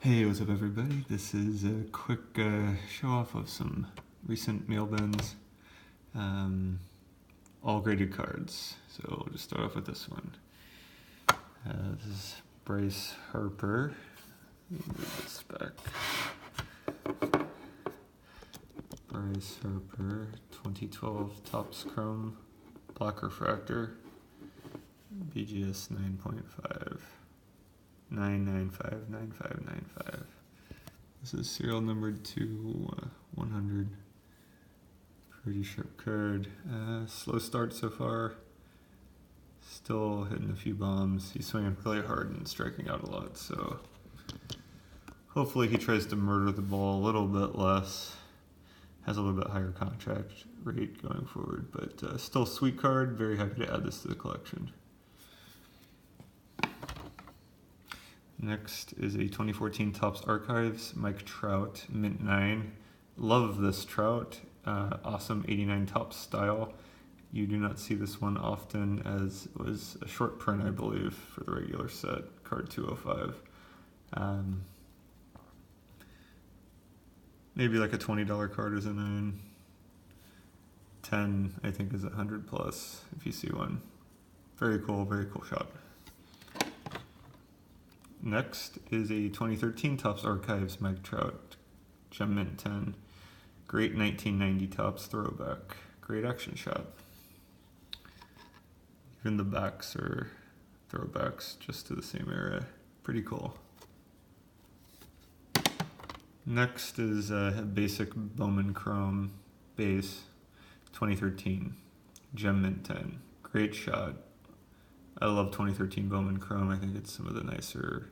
Hey, what's up everybody? This is a quick show off of some recent Mailbins, all graded cards. So we'll just start off with this one. This is Bryce Harper. Let me move this back. Bryce Harper, 2012 Topps Chrome, Black Refractor, BGS 9.5. 9959595. This is serial numbered to 100. Pretty sharp card. Slow start so far. Still hitting a few bombs. He's swinging really hard and striking out a lot, so hopefully he tries to murder the ball a little bit less. Has a little bit higher contract rate going forward, but still sweet card. Very happy to add this to the collection. Next is a 2014 Topps Archives Mike Trout Mint 9. Love this Trout. Awesome 89 Topps style. You do not see this one often, as it was a short print, I believe, for the regular set, card 205. Maybe like a $20 card is a 9. 10, I think, is 100 plus if you see one. Very cool shot. Next is a 2013 Topps Archives Mike Trout Gem Mint 10. Great 1990 Topps throwback. Great action shot. Even the backs are throwbacks just to the same era. Pretty cool. Next is a basic Bowman Chrome base 2013 Gem Mint 10. Great shot. I love 2013 Bowman Chrome. I think it's some of the nicer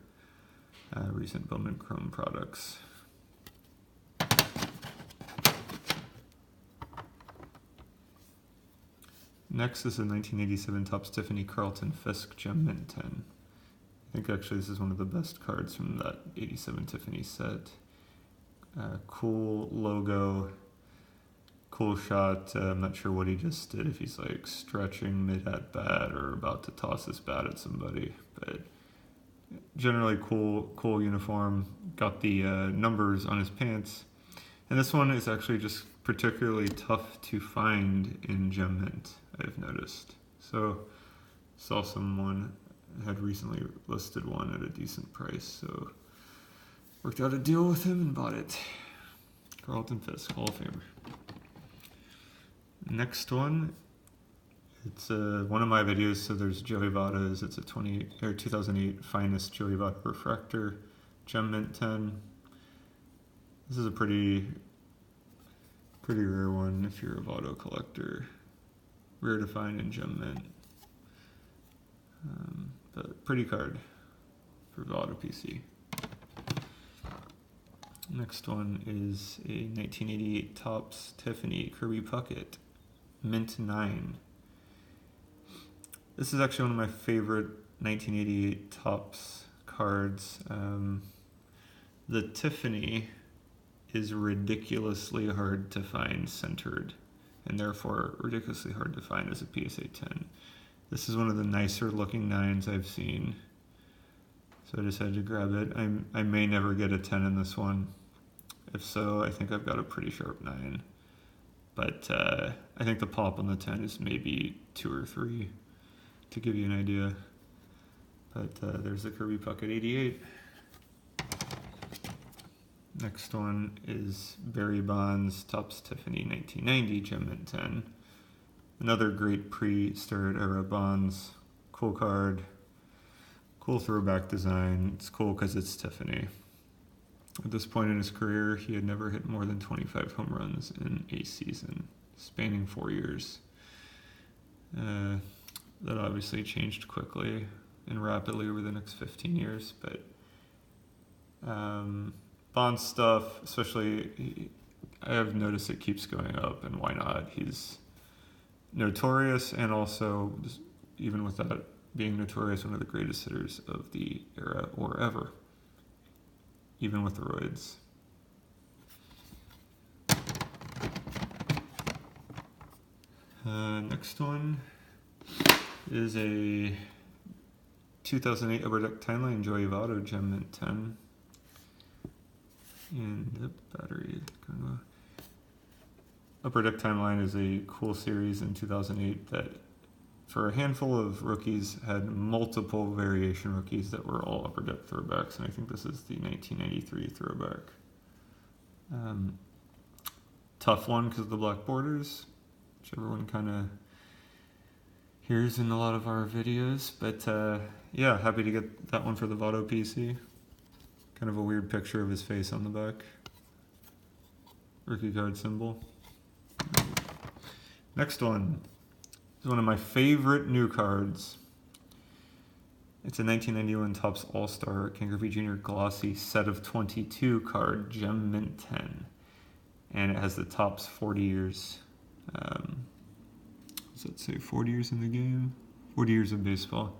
recent Bowman Chrome products. Next is a 1987 Topps Tiffany Carlton Fisk Gem Mint 10. I think actually this is one of the best cards from that 87 Tiffany set. Cool logo, cool shot. I'm not sure what he just did, if he's like stretching mid at bat or about to toss his bat at somebody, but generally cool uniform. Got the numbers on his pants, and this one is actually just particularly tough to find in Gem Mint, I've noticed. So saw someone had recently listed one at a decent price, so worked out a deal with him and bought it. Carlton Fisk, Hall of Famer. Next one, it's one of my videos, so there's Joey Votto's. It's a 2008 Finest Joey Votto Refractor Gem Mint 10. This is a pretty rare one if you're a Votto collector. Rare to find in Gem Mint. But pretty card for Votto PC. Next one is a 1988 Topps Tiffany Kirby Puckett Mint 9. This is actually one of my favorite 1988 Topps cards. The Tiffany is ridiculously hard to find centered, and therefore ridiculously hard to find as a PSA 10. This is one of the nicer looking 9s I've seen, so I decided to grab it. I may never get a 10 in this one. If so, I think I've got a pretty sharp 9. But I think the pop on the 10 is maybe 2 or 3, to give you an idea. But there's the Kirby Puckett 88. Next one is Barry Bonds Topps Tiffany 1990 Gem Mint 10. Another great pre-steroid era Bonds. Cool card. Cool throwback design. It's cool because it's Tiffany. At this point in his career, he had never hit more than 25 home runs in a season, spanning 4 years. That obviously changed quickly and rapidly over the next 15 years, but Bond stuff, especially, I have noticed it keeps going up, and why not? He's notorious, and also, even without being notorious, one of the greatest hitters of the era or ever, even with the roids. Next one is a 2008 Upper Deck Timeline Joey Votto Gem Mint 10. And the battery going low. Upper Deck Timeline is a cool series in 2008 that, for a handful of rookies, had multiple variation rookies that were all Upper Deck throwbacks, and I think this is the 1993 throwback. Tough one because of the black borders, which everyone kind of hears in a lot of our videos, but yeah, happy to get that one for the Votto PC. Kind of a weird picture of his face on the back. Rookie card symbol. Next one is one of my favorite new cards. It's a 1991 Topps All-Star Ken Griffey Jr. Glossy set of 22 card, Gem Mint 10. And it has the Topps 40 years. Does that say 40 years in the game? 40 years of baseball.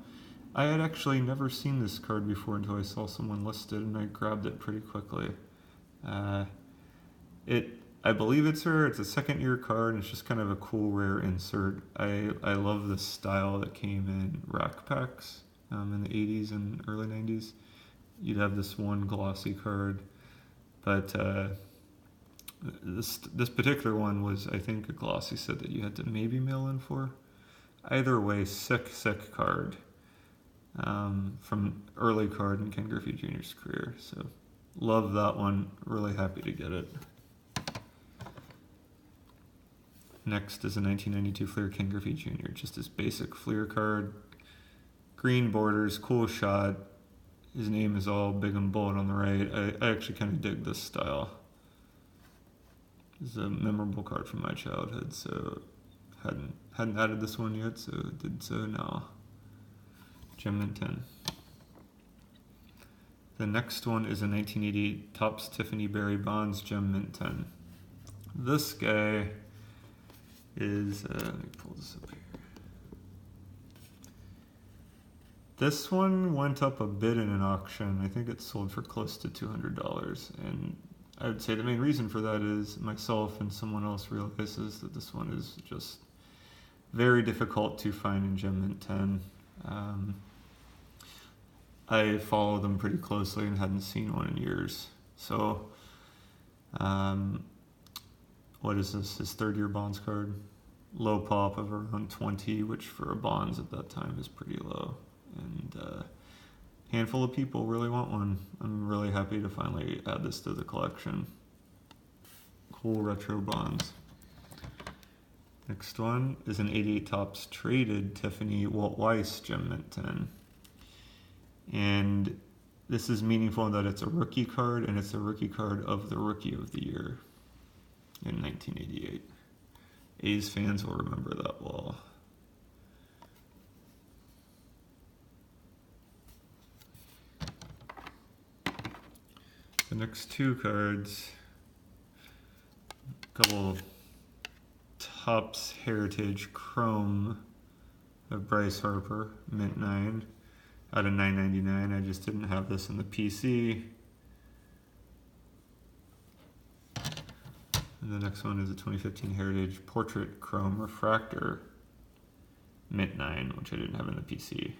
I had actually never seen this card before until I saw someone listed, and I grabbed it pretty quickly. I believe it's rare. It's a second year card, and it's just kind of a cool rare insert. I love the style that came in rack packs in the 80s and early 90s. You'd have this one glossy card, but this particular one was, I think, a glossy set that you had to maybe mail in for. Either way, sick card from early card in Ken Griffey Jr.'s career. So love that one. Really happy to get it. Next is a 1992 Fleer Ken Griffey Jr. Just his basic Fleer card. Green borders, cool shot. His name is all big and bold on the right. I actually kind of dig this style. It's a memorable card from my childhood, so hadn't added this one yet, so did so now. Gem Mint 10. The next one is a 1988 Topps Tiffany Barry Bonds Gem Mint 10. This guy is, let me pull this up here. This one went up a bit in an auction. I think it sold for close to $200, and I would say the main reason for that is myself and someone else realizes that this one is just very difficult to find in Gem Mint 10. I follow them pretty closely and hadn't seen one in years. So, what is this? His third year Bonds card? Low pop of around 20, which for a Bonds at that time is pretty low. And handful of people really want one. I'm really happy to finally add this to the collection. Cool retro Bonds. Next one is an 88 Topps traded Tiffany Walt Weiss Gem Mint 10. And this is meaningful in that it's a rookie card, and it's a rookie card of the Rookie of the Year in 1988. A's fans will remember that well. The next two cards, a couple Topps Heritage Chrome of Bryce Harper, Mint 9, out of $9.99. I just didn't have this in the PC. And the next one is a 2015 Heritage Portrait Chrome Refractor, Mint 9, which I didn't have in the PC.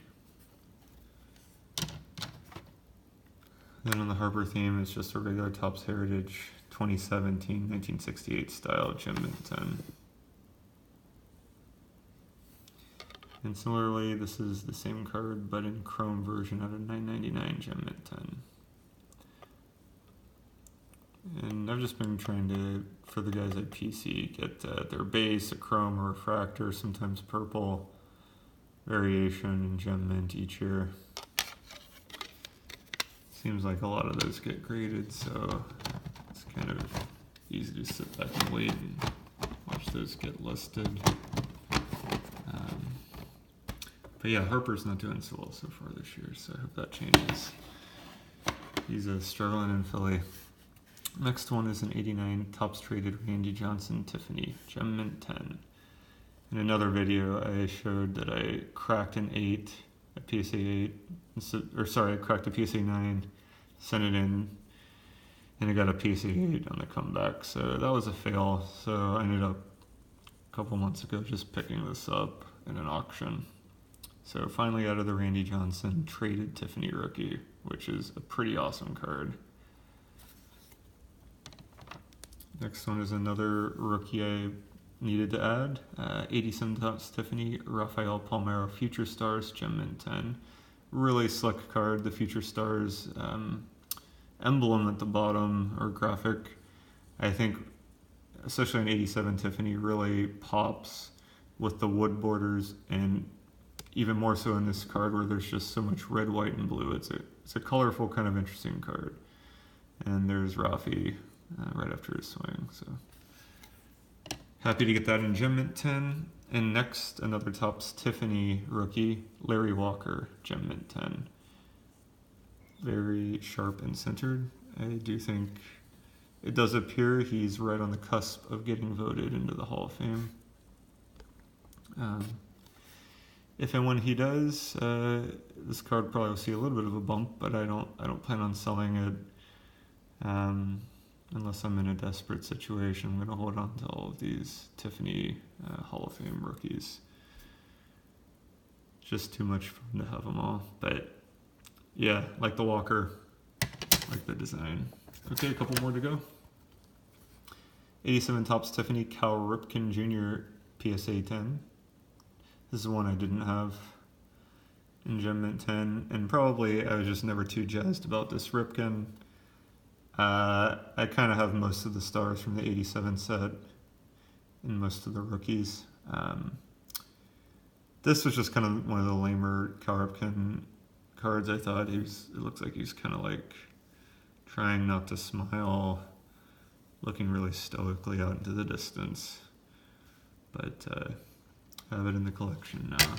Then on the Harper theme, it's just a regular Topps Heritage 2017 1968 style Gem Mint 10. And similarly, this is the same card, but in Chrome version out of $9.99 Gem Mint 10. And I've just been trying to, for the guys at PC, get their base, a Chrome or Refractor, sometimes purple variation in Gem Mint each year. Seems like a lot of those get graded, so it's kind of easy to sit back and wait and watch those get listed. But yeah, Harper's not doing so well so far this year, so I hope that changes. He's struggling in Philly. Next one is an 89 Topps traded Randy Johnson Tiffany Gem Mint 10. In another video, I showed that I cracked an 8, a PSA 8, I cracked a PSA 9, sent it in, and I got a PSA 8 on the comeback. So that was a fail. So I ended up a couple months ago just picking this up in an auction. So finally out of the Randy Johnson traded Tiffany rookie, which is a pretty awesome card. Next one is another rookie I needed to add. 87 Topps Tiffany Rafael Palmeiro Future Stars Gem Mint 10. Really slick card. The Future Stars emblem at the bottom, or graphic, I think, especially an 87 Tiffany, really pops with the wood borders, and even more so in this card where there's just so much red, white, and blue. It's a colorful, kind of interesting card. And there's Rafi right after his swing. So happy to get that in Gem Mint 10. And next, another Topps Tiffany rookie, Larry Walker, Gem Mint 10. Very sharp and centered. I do think it does appear he's right on the cusp of getting voted into the Hall of Fame. If and when he does, this card probably will see a little bit of a bump, but I don't plan on selling it unless I'm in a desperate situation. I'm going to hold on to all of these Tiffany Hall of Fame rookies. Just too much fun to have them all. But yeah, like the Walker, like the design. Okay, a couple more to go. 87 Topps Tiffany Cal Ripken Jr. PSA 10. This is one I didn't have in Gem Mint 10, and probably I was just never too jazzed about this Ripken. I kind of have most of the stars from the 87 set and most of the rookies. This was just kind of one of the lamer Cal Ripken cards. I thought it looks like he's kind of like trying not to smile, looking really stoically out into the distance. But I have it in the collection now.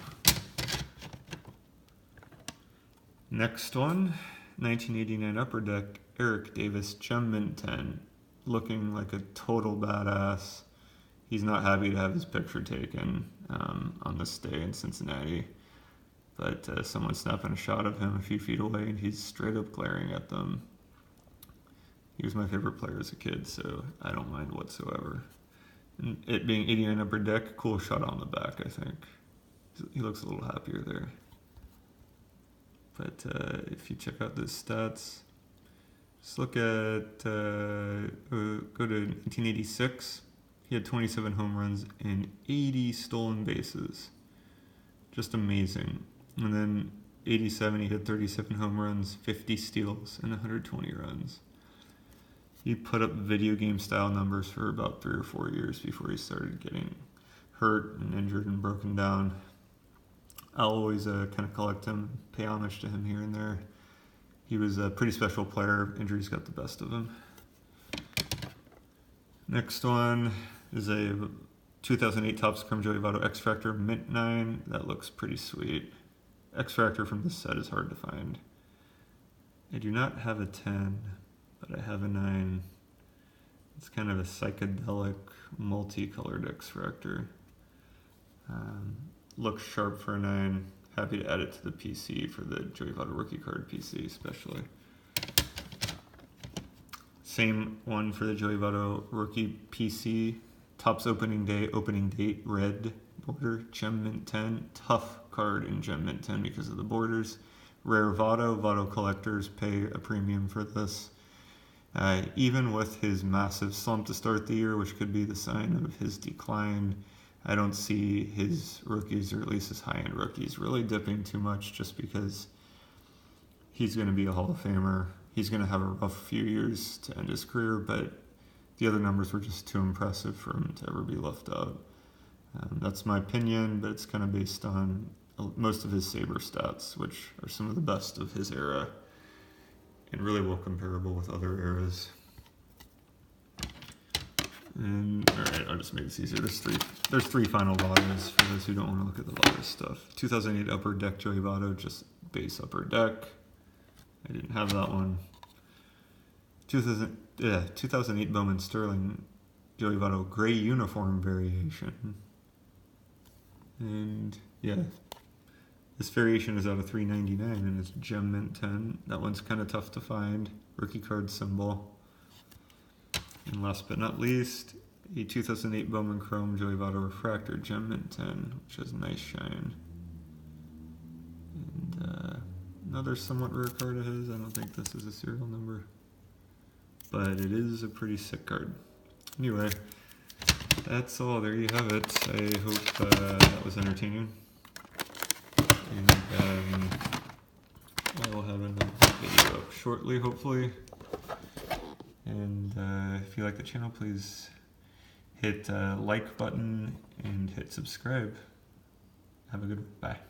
Next one, 1989 Upper Deck, Eric Davis, Gem Mint 10. Looking like a total badass. He's not happy to have his picture taken on this day in Cincinnati. But someone's snapping a shot of him a few feet away, and he's straight up glaring at them. He was my favorite player as a kid, so I don't mind whatsoever. And it being 89 Upper Deck, cool shot on the back, I think. He looks a little happier there. But if you check out the stats, just look at, go to 1986. He had 27 home runs and 80 stolen bases. Just amazing. And then 87, he had 37 home runs, 50 steals, and 120 runs. He put up video game style numbers for about 3 or 4 years before he started getting hurt and injured and broken down. I'll always kind of collect him, pay homage to him here and there. He was a pretty special player. Injuries got the best of him. Next one is a 2008 Topps Chrome Joey Votto X Factor Mint 9. That looks pretty sweet. X Factor from this set is hard to find. I do not have a 10, but I have a 9. It's kind of a psychedelic, multicolored X Factor. Looks sharp for a 9. Happy to add it to the PC for the Joey Votto rookie card PC especially. Same one for the Joey Votto rookie PC. Topps opening day, opening date, red border, Gem Mint 10. Tough card in Gem Mint 10 because of the borders. Rare Votto. Votto collectors pay a premium for this. Even with his massive slump to start the year, which could be the sign of his decline, I don't see his rookies, or at least his high-end rookies, really dipping too much just because he's going to be a Hall of Famer. He's going to have a rough few years to end his career, but the other numbers were just too impressive for him to ever be left out. That's my opinion, but it's kind of based on most of his Saber stats, which are some of the best of his era and really well comparable with other eras. And alright, I'll just make this easier. There's three final Vottos for those who don't want to look at the Votto stuff. 2008 Upper Deck Joey Votto, just base Upper Deck. I didn't have that one. 2008 Bowman Sterling Joey Votto gray uniform variation. And yeah, this variation is out of 399 and it's Gem Mint 10. That one's kind of tough to find. Rookie card symbol. And last but not least, a 2008 Bowman Chrome Joey Votto Refractor Gem Mint 10, which has nice shine. And another somewhat rare card of his. I don't think this is a serial number, but it is a pretty sick card. Anyway, that's all. There you have it. I hope that was entertaining. And I will have another video up shortly, hopefully. And if you like the channel, please hit like button and hit subscribe. Have a good one. Bye.